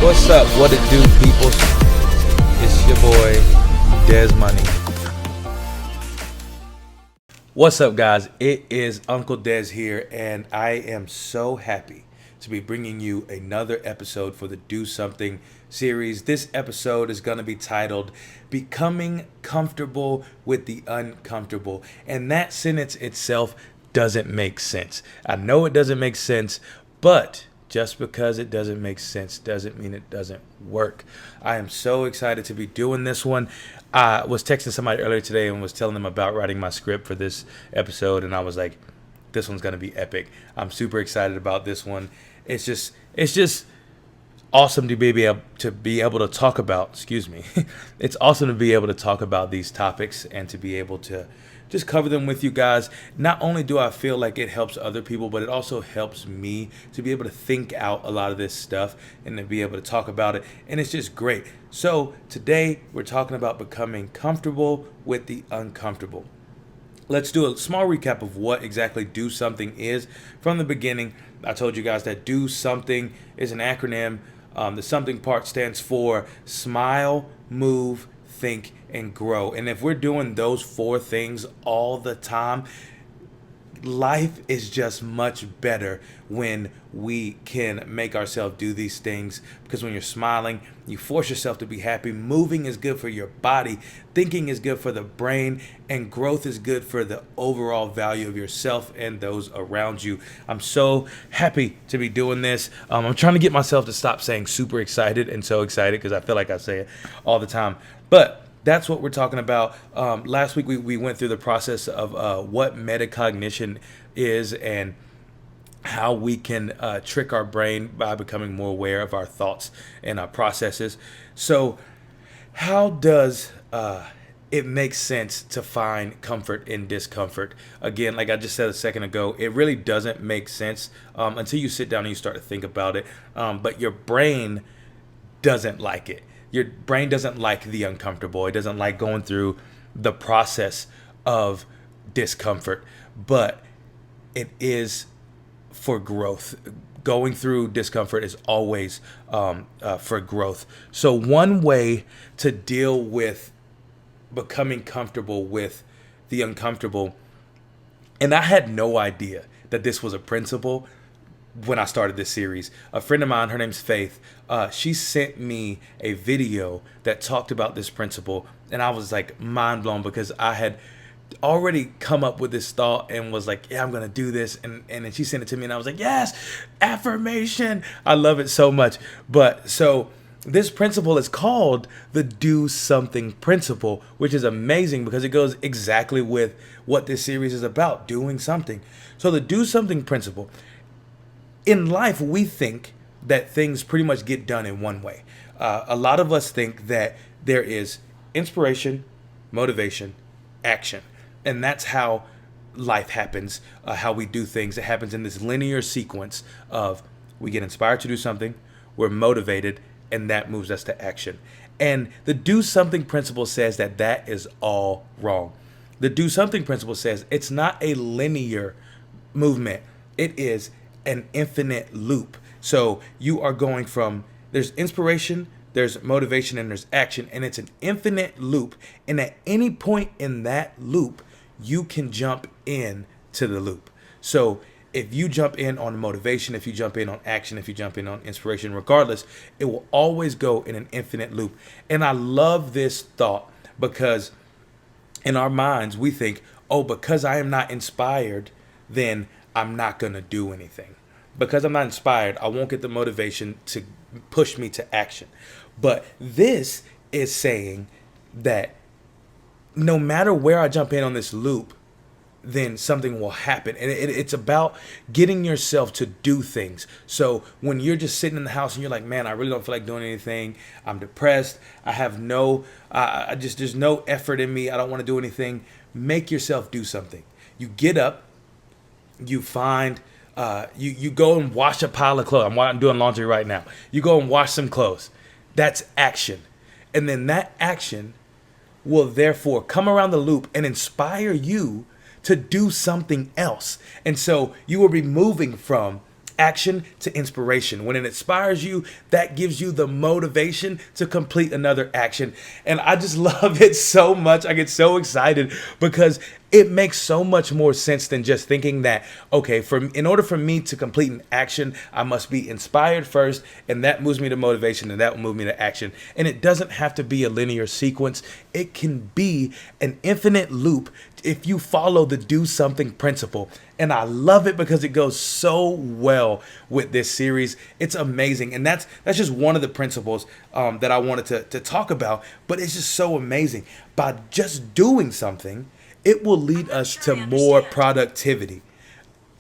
What's up? What it do, people? It's your boy, Des Money. What's up, guys? It is Uncle Des here, and I am so happy to be bringing you another episode for the Do Something series. This episode is going to be titled Becoming Comfortable with the Uncomfortable. And that sentence itself doesn't make sense. I know it doesn't make sense, but just because it doesn't make sense doesn't mean it doesn't work. I am so excited to be doing this one. I was texting somebody earlier today and was telling them about writing my script for this episode, and I was like, this one's going to be epic. I'm super excited about this one. It's just awesome to be able to talk about, It's awesome to be able to talk about these topics and to be able to just cover them with you guys. Not only do I feel like it helps other people, but it also helps me to be able to think out a lot of this stuff and to be able to talk about it. And it's just great. So today we're talking about becoming comfortable with the uncomfortable. Let's do a small recap of what exactly Do Something is. From the beginning, I told you guys that Do Something is an acronym. The something part stands for smile, move, think, and grow. And if we're doing those four things all the time, life is just much better when we can make ourselves do these things, because when you're smiling, you force yourself to be happy. Moving is good for your body, thinking is good for the brain, and growth is good for the overall value of yourself and those around you. I'm so happy to be doing this. I'm trying to get myself to stop saying super excited and so excited, because I feel like I say it all the time. But that's what we're talking about. Last week we went through the process of what metacognition is and how we can trick our brain by becoming more aware of our thoughts and our processes. So how does it make sense to find comfort in discomfort? Again, like I just said a second ago, it really doesn't make sense until you sit down and you start to think about it. But your brain doesn't like it. Your brain doesn't like the uncomfortable. It doesn't like going through the process of discomfort, but it is for growth. Going through discomfort is always for growth. So one way to deal with becoming comfortable with the uncomfortable, and I had no idea that this was a principle when I started this series. A friend of mine, her name's Faith, she sent me a video that talked about this principle, and I was like mind blown, because I had already come up with this thought and was like, yeah, I'm gonna do this, and then she sent it to me and I was like, yes, affirmation. I love it so much. But so this principle is called the Do Something principle, which is amazing because it goes exactly with what this series is about, doing something. So the Do Something principle, in life, we think that things pretty much get done in one way. A lot of us think that there is inspiration, motivation, action. And that's how life happens, how we do things. It happens in this linear sequence of we get inspired to do something, we're motivated, and that moves us to action. And the Do Something principle says that that is all wrong. The Do Something principle says it's not a linear movement. It is an infinite loop. So you are going from, there's inspiration, there's motivation, and there's action, and it's an infinite loop. And at any point in that loop, you can jump in to the loop. So if you jump in on motivation, if you jump in on action, if you jump in on inspiration, regardless, it will always go in an infinite loop. And I love this thought, because in our minds, we think, oh, because I am not inspired, then I'm not going to do anything. Because I'm not inspired, I won't get the motivation to push me to action. But this is saying that no matter where I jump in on this loop, then something will happen. And it's about getting yourself to do things. So when you're just sitting in the house and you're like, man, I really don't feel like doing anything. I'm depressed. I have there's no effort in me. I don't want to do anything. Make yourself do something. You get up, you find, you go and wash a pile of clothes. I'm doing laundry right now. You go and wash some clothes. That's action. And then that action will therefore come around the loop and inspire you to do something else. And so you will be moving from action to inspiration. When it inspires you, that gives you the motivation to complete another action. And I just love it so much. I get so excited because it makes so much more sense than just thinking that, okay, in order for me to complete an action, I must be inspired first, and that moves me to motivation, and that will move me to action. And it doesn't have to be a linear sequence. It can be an infinite loop if you follow the do something principle. And I love it because it goes so well with this series. It's amazing. And that's just one of the principles that I wanted to talk about. But it's just so amazing. By just doing something, it will lead us to more productivity.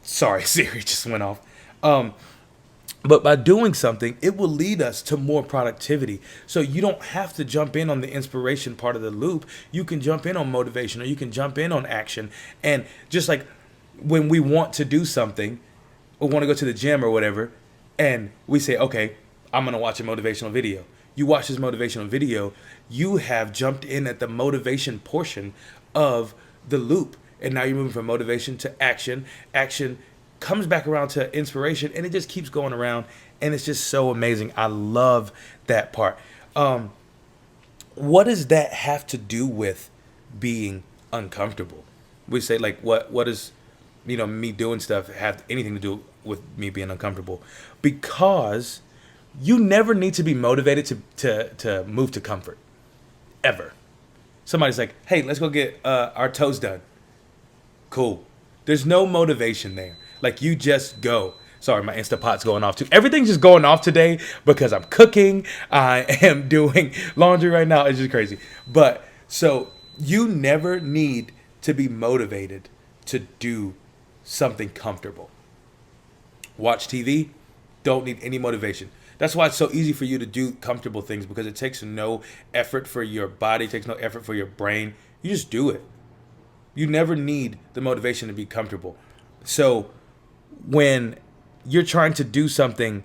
Sorry, Siri just went off. But by doing something, it will lead us to more productivity. So you don't have to jump in on the inspiration part of the loop. You can jump in on motivation, or you can jump in on action. And just like when we want to do something or want to go to the gym or whatever, and we say, okay, I'm going to watch a motivational video. You watch this motivational video, you have jumped in at the motivation portion of the loop. And now you're moving from motivation to action. Action comes back around to inspiration, and it just keeps going around, and it's just so amazing. I love that part. What does that have to do with being uncomfortable? We say, like, what does me doing stuff have anything to do with me being uncomfortable? Because you never need to be motivated to move to comfort, ever. Somebody's like, hey, let's go get our toes done. Cool. There's no motivation there. Like, you just go. Sorry, my Instapot's going off too. Everything's just going off today because I'm cooking. I am doing laundry right now. It's just crazy. But so you never need to be motivated to do something comfortable. Watch TV. Don't need any motivation. That's why it's so easy for you to do comfortable things, because it takes no effort for your body, it takes no effort for your brain. You just do it. You never need the motivation to be comfortable. So when you're trying to do something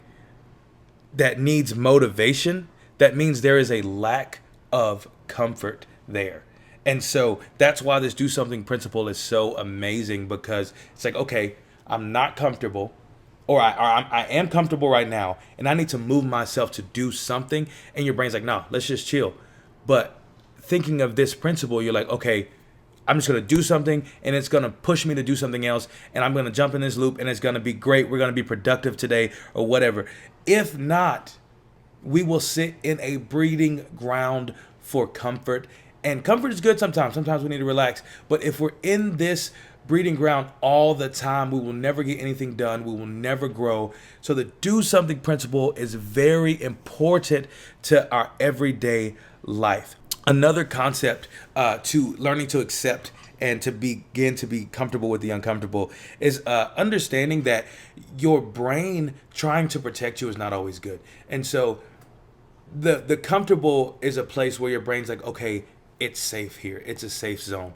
that needs motivation, that means there is a lack of comfort there. And so that's why this do something principle is so amazing, because it's like, okay, I'm not comfortable, or I am comfortable right now, and I need to move myself to do something. And your brain's like, no, let's just chill. But thinking of this principle, you're like, okay, I'm just going to do something, and it's going to push me to do something else, and I'm going to jump in this loop, and it's going to be great. We're going to be productive today, or whatever. If not, we will sit in a breeding ground for comfort. And comfort is good sometimes. Sometimes we need to relax. But if we're in this breeding ground all the time, we will never get anything done. We will never grow. So the do something principle is very important to our everyday life. Another concept to learning to accept and to begin to be comfortable with the uncomfortable is understanding that your brain trying to protect you is not always good. And so the comfortable is a place where your brain's like, okay, it's safe here. It's a safe zone.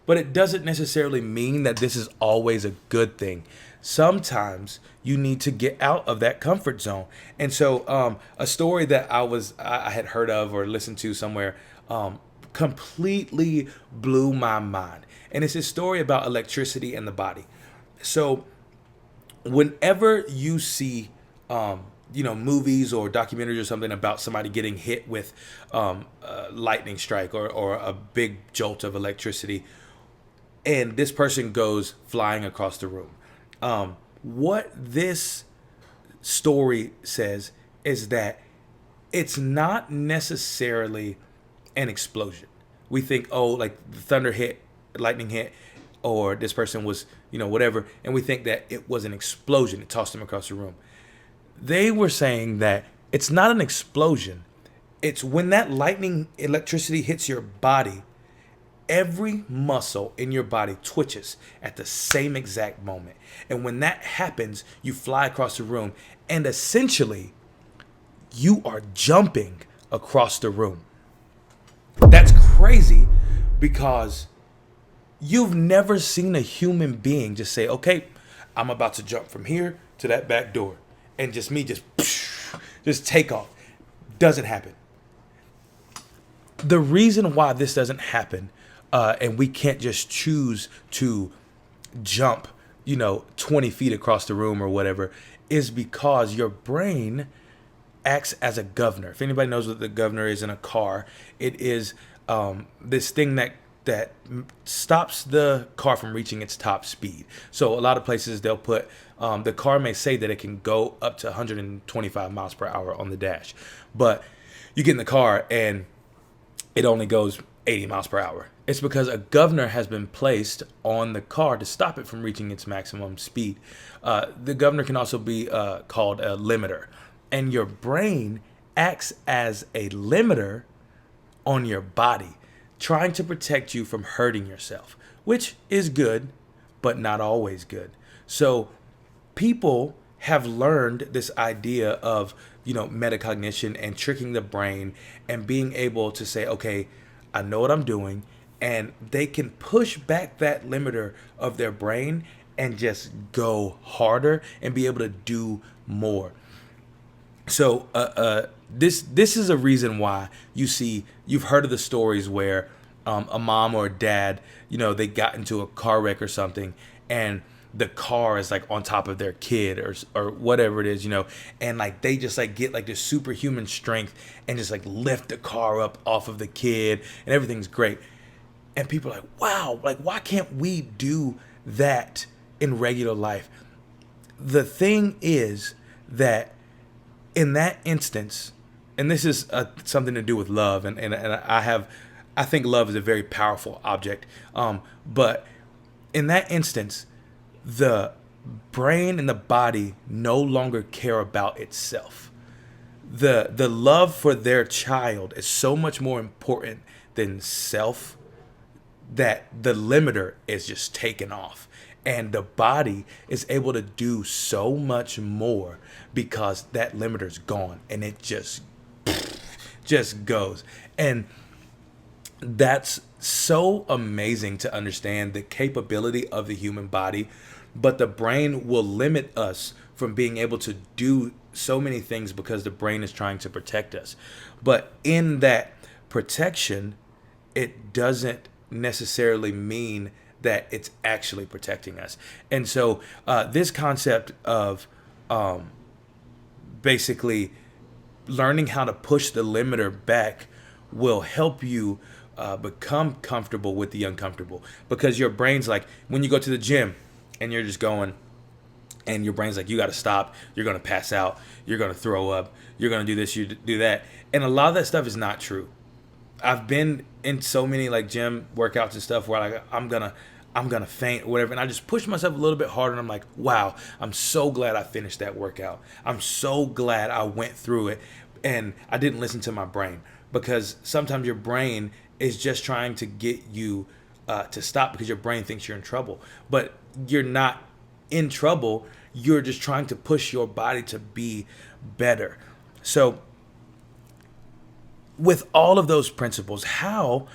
But it doesn't necessarily mean that this is always a good thing. Sometimes you need to get out of that comfort zone. And so a story that I had heard of or listened to somewhere completely blew my mind. And it's a story about electricity and the body. So whenever you see movies or documentaries or something about somebody getting hit with a lightning strike or a big jolt of electricity, and this person goes flying across the room. What this story says is that it's not necessarily an explosion. We think, oh, like the thunder hit, lightning hit, or this person was, whatever, and we think that it was an explosion. It tossed them across the room. They were saying that it's not an explosion. It's when that lightning electricity hits your body, every muscle in your body twitches at the same exact moment. And when that happens, you fly across the room, and essentially you are jumping across the room. That's crazy, because you've never seen a human being just say, okay, I'm about to jump from here to that back door, and just take off. Doesn't happen. The reason why this doesn't happen, and we can't just choose to jump 20 feet across the room or whatever, is because your brain acts as a governor. If anybody knows what the governor is in a car, it is this thing that stops the car from reaching its top speed. So a lot of places they'll put the car may say that it can go up to 125 miles per hour on the dash, but you get in the car and it only goes 80 miles per hour. It's because a governor has been placed on the car to stop it from reaching its maximum speed. The governor can also be called a limiter. And your brain acts as a limiter on your body, trying to protect you from hurting yourself, which is good, but not always good. So people have learned this idea of, metacognition and tricking the brain and being able to say, okay, I know what I'm doing. And they can push back that limiter of their brain and just go harder and be able to do more. So this is a reason why you've heard of the stories where a mom or a dad, they got into a car wreck or something, and the car is like on top of their kid or whatever it is, and like they just like get like this superhuman strength and just like lift the car up off of the kid and everything's great. And people are like, wow, like why can't we do that in regular life? The thing is that in that instance, and this is something to do with love, and I think love is a very powerful object. But in that instance, the brain and the body no longer care about itself. The love for their child is so much more important than self that the limiter is just taken off. And the body is able to do so much more because that limiter's gone and it just goes. And that's so amazing to understand the capability of the human body, but the brain will limit us from being able to do so many things because the brain is trying to protect us. But in that protection, it doesn't necessarily mean that it's actually protecting us. And so this concept of basically learning how to push the limiter back will help you become comfortable with the uncomfortable, because your brain's like, when you go to the gym and you're just going, and your brain's like, you got to stop, you're going to pass out, you're going to throw up, you're going to do this, you do that. And a lot of that stuff is not true. I've been in so many like gym workouts and stuff where like I'm gonna faint or whatever, and I just push myself a little bit harder, and I'm like, wow, I'm so glad I finished that workout. I'm so glad I went through it and I didn't listen to my brain, because sometimes your brain is just trying to get you to stop because your brain thinks you're in trouble, but you're not in trouble. You're just trying to push your body to be better. So with all of those principles, how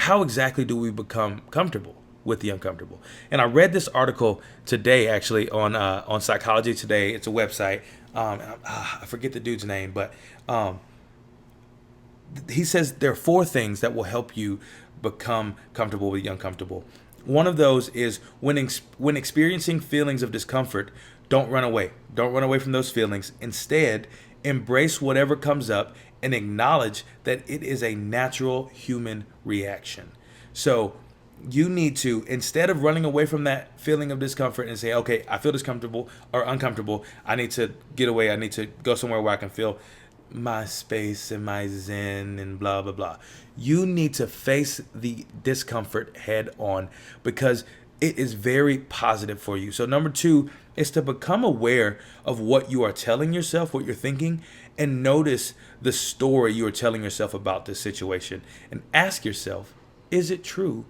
exactly do we become comfortable with the uncomfortable? And I read this article today, actually, on Psychology Today. It's a website. I forget the dude's name, but he says there are 4 things that will help you become comfortable with the uncomfortable. One of those is when experiencing feelings of discomfort, don't run away. Don't run away from those feelings. Instead, embrace whatever comes up and acknowledge that it is a natural human reaction. So you need to, instead of running away from that feeling of discomfort and say, okay, I feel discomfortable or uncomfortable, I need to get away, I need to go somewhere where I can feel my space and my zen and blah, blah, blah. You need to face the discomfort head on, because it is very positive for you. So number 2 is to become aware of what you are telling yourself, what you're thinking, and notice the story you are telling yourself about this situation, and ask yourself, is it true?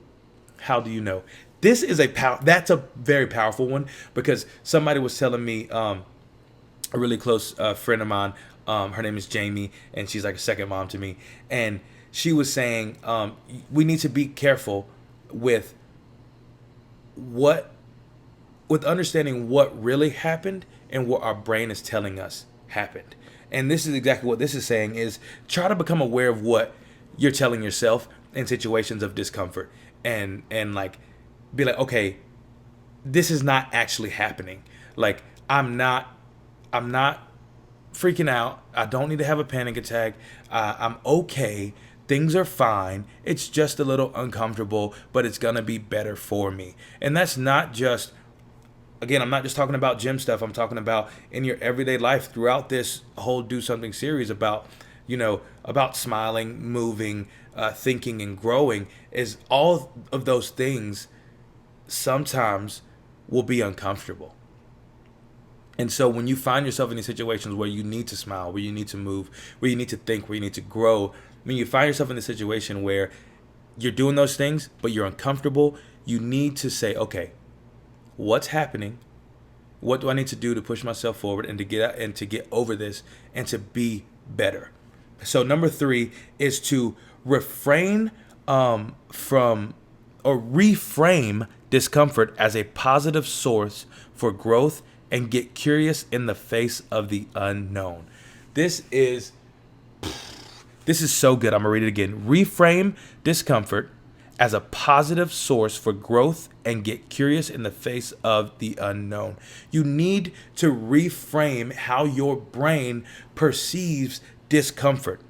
How do you know? This is that's a very powerful one, because somebody was telling me, a really close friend of mine, her name is Jamie, and she's like a second mom to me, and she was saying we need to be careful with understanding what really happened and what our brain is telling us happened. And this is exactly what this is saying, is try to become aware of what you're telling yourself in situations of discomfort, and like be like, okay, this is not actually happening. Like I'm not freaking out. I don't need to have a panic attack. I'm okay. Things are fine. It's just a little uncomfortable, but it's going to be better for me. And that's not just, again, I'm not just talking about gym stuff. I'm talking about in your everyday life throughout this whole Do Something series about, about smiling, moving, thinking, and growing. Is all of those things sometimes will be uncomfortable. And so when you find yourself in these situations where you need to smile, where you need to move, where you need to think, where you need to grow, when you find yourself in a situation where you're doing those things, but you're uncomfortable, you need to say, okay, what's happening? What do I need to do to push myself forward and to get out and to get over this and to be better? So number 3 is to refrain from or reframe discomfort as a positive source for growth and get curious in the face of the unknown. This is so good. I'm going to read it again. Reframe discomfort as a positive source for growth and get curious in the face of the unknown. You need to reframe how your brain perceives discomfort.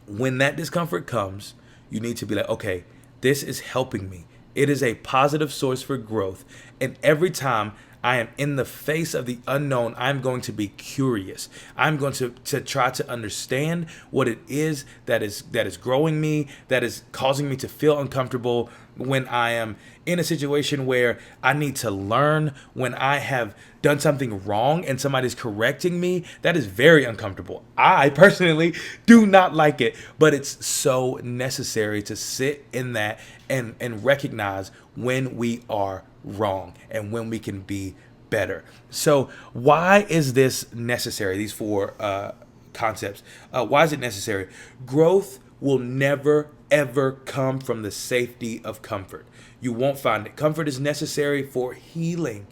When that discomfort comes, you need to be like, okay, this is helping me. It is a positive source for growth. And every time I am in the face of the unknown, I'm going to be curious. I'm going to try to understand what it is that is growing me, that is causing me to feel uncomfortable. When I am in a situation where I need to learn, when I have done something wrong and somebody's correcting me, that is very uncomfortable. I personally do not like it, but it's so necessary to sit in that and recognize when we are wrong and when we can be better. So why is this necessary? These 4 concepts. Why is it necessary? Growth will never, ever come from the safety of comfort. You won't find it. Comfort is necessary for healing.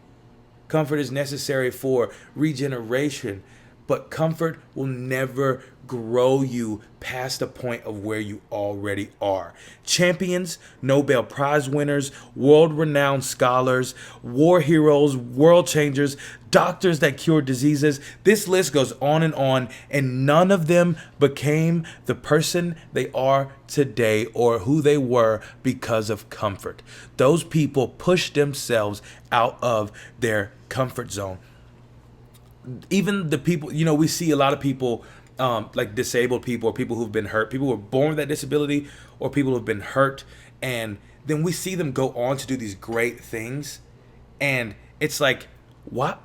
Comfort is necessary for regeneration. But comfort will never grow you past the point of where you already are. Champions, Nobel Prize winners, world-renowned scholars, war heroes, world changers, doctors that cure diseases. This list goes on, and none of them became the person they are today or who they were because of comfort. Those people pushed themselves out of their comfort zone. Even the people, we see a lot of people like disabled people or people who've been hurt, people who were born with that disability or people who've been hurt. And then we see them go on to do these great things. And it's like, what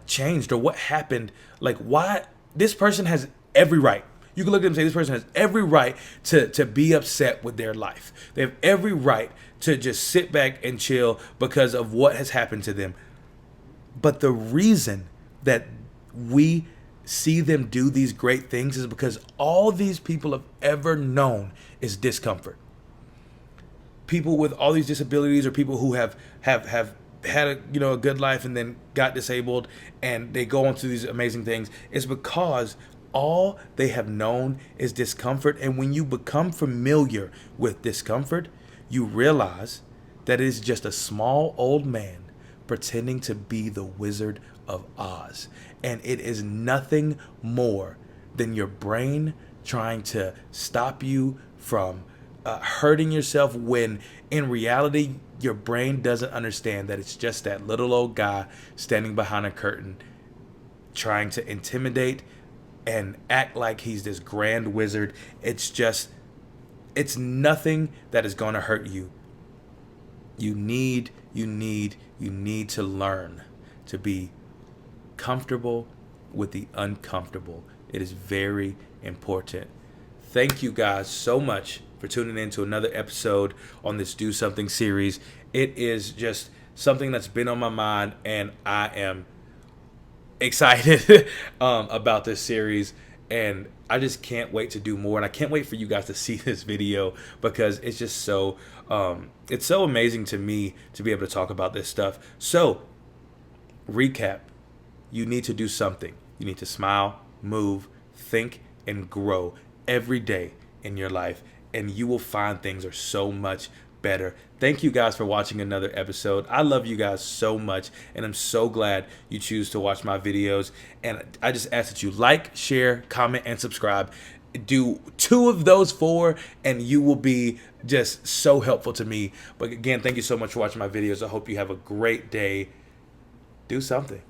changed or what happened? Like, why? This person has every right. You can look at them and say this person has every right to be upset with their life. They have every right to just sit back and chill because of what has happened to them. But the reason that we see them do these great things is because all these people have ever known is discomfort. People with all these disabilities or people who have had a good life and then got disabled and they go on to these amazing things is because all they have known is discomfort. And when you become familiar with discomfort, you realize that it is just a small old man pretending to be the Wizard of Oz. And it is nothing more than your brain trying to stop you from hurting yourself, when in reality, your brain doesn't understand that it's just that little old guy standing behind a curtain trying to intimidate and act like he's this grand wizard. It's nothing that is going to hurt you. You need to learn to be comfortable with the uncomfortable. It is very important. Thank you guys so much for tuning in to another episode on this Do Something series. It is just something that's been on my mind, and I am excited about this series, and I just can't wait to do more, and I can't wait for you guys to see this video because it's just so it's so amazing to me to be able to talk about this stuff. So, recap. You need to do something. You need to smile, move, think, and grow every day in your life, and you will find things are so much better. Thank you guys for watching another episode. I love you guys so much, and I'm so glad you choose to watch my videos. And I just ask that you like, share, comment, and subscribe. Do 2 of those 4, and you will be just so helpful to me. But again, thank you so much for watching my videos. I hope you have a great day. Do something.